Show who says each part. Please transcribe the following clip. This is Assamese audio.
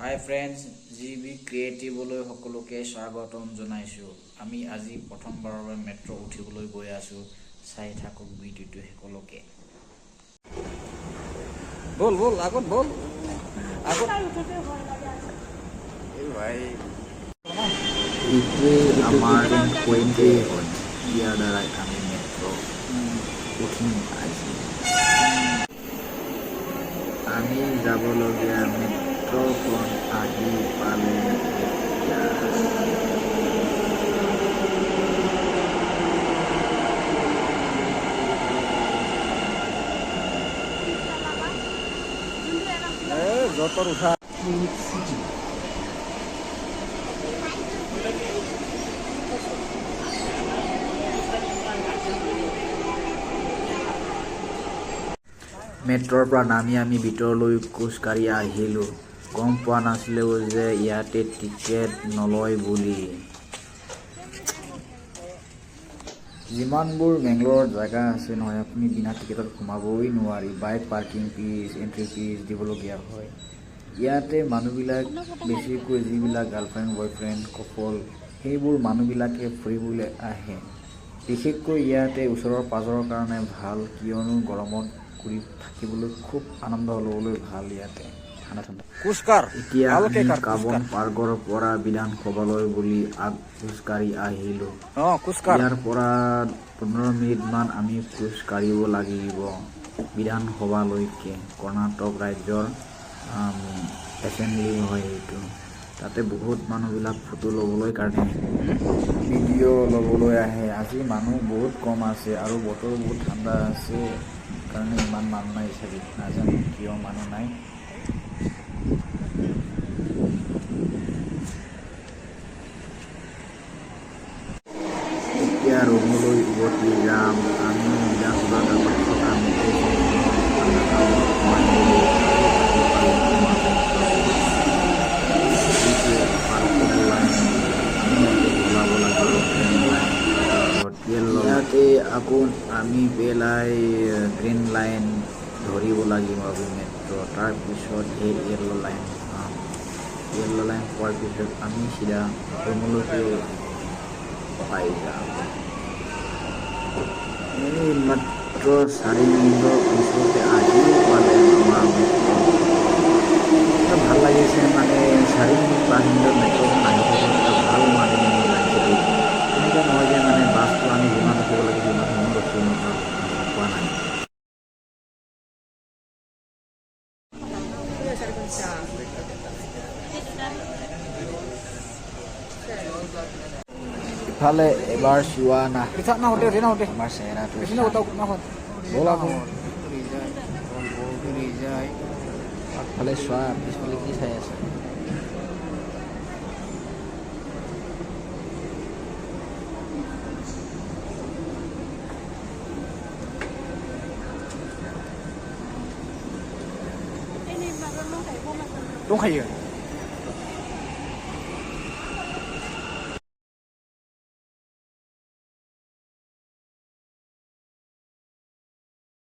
Speaker 1: হাই ফ্ৰেণ্ডছ, জিবি ক্ৰিয়েটিভলৈ সকলোকে স্বাগতম জনাইছোঁ। আমি আজি প্ৰথমবাৰৰ বাবে মেট্ৰ' উঠিবলৈ গৈ আছোঁ। চাই থাকক ভিডিঅ'টো সকলোকে। বল বল আগত বল আগত এইটোৱে আমাৰ পইণ্টে হয়। ইয়াৰ দ্বাৰাই আমি মেট্ৰ' উঠিম আজি। আমি যাবলগীয়া মেট্ৰ'খন আহি পালে এতিয়া। য'তৰ উঠা মেট্ৰ'ৰ পৰা নামি আমি ভিতৰলৈ খোজকাঢ়ি আহিলোঁ। গম পোৱা নাছিলোঁ যে ইয়াতে টিকেট নলয় বুলি। যিমানবোৰ বেংগলোৰত জেগা আছে নহয়, আপুনি বিনা টিকেটত সোমাবই নোৱাৰি। Bike parking fees, entry fees দিবলগীয়া হয়। ইয়াতে মানুহবিলাক বেছিকৈ যিবিলাক গাৰ্লফ্ৰেণ্ড বয়ফ্ৰেণ্ড কপল, সেইবোৰ মানুহবিলাকে ফুৰিবলৈ আহে। বিশেষকৈ ইয়াতে ওচৰৰ পাজৰৰ কাৰণে ভাল, কিয়নো গৰমত ঘূৰি থাকিবলৈ খুব আনন্দ ল'বলৈ ভাল ইয়াতে। এতিয়া আমি কাবন পাৰ্কৰ পৰা বিধানসভালৈ বুলি খোজকাঢ়ি আহিলোঁ। ইয়াৰ পৰা 15 মিনিটমান আমি খোজ কাঢ়িব লাগিব বিধানসভালৈকে। কৰ্ণাটক ৰাজ্যৰ এছেম্বলি হয় এইটো। তাতে বহুত মানুহবিলাক ফটো ল'বলৈ কাৰণে ভিডিঅ' ল'বলৈ আহে। আজি মানুহ বহুত কম আছে আৰু বতৰ বহুত ঠাণ্ডা আছে কাৰণে ইমান মানুহ নাই চাগে, নাজানো কিয় মানুহ নাই। এতিয়া ৰুমলৈ উভতি যাম। আমি বিধানসভা পাছত আমি ইয়াতে আকৌ আমি পেলাই গ্ৰীণ লাইন ধৰিব লাগিব মেট্ৰ'। তাৰপিছত এই য়েল্ল' লাইন পাম। য়েল্ল' লাইন পোৱাৰ পিছত আমি চিধা ৰুমলৈকে পাই যাম। এই মাত্ৰ 4 মিনিটৰ পিছতে আহি পালে আমাৰ মেট্ৰ'। ভাল লাগিছে মানে 4 মিনিট 5 মিনিটত মেট্ৰ'খন আহি থাকে। ভাল মানে লাগিছে দেই। এনেকুৱা নহয় যে মানে বাছটো আমি যিমান ৰখিব লাগে সিমান ৰখিব পোৱা নাই। ইফালে এবাৰ চোৱা না আমাৰ চেহেৰাটো ব'ল আকৌ আগফালে চোৱা, পিছফালে কি চাই আছে? দंखायो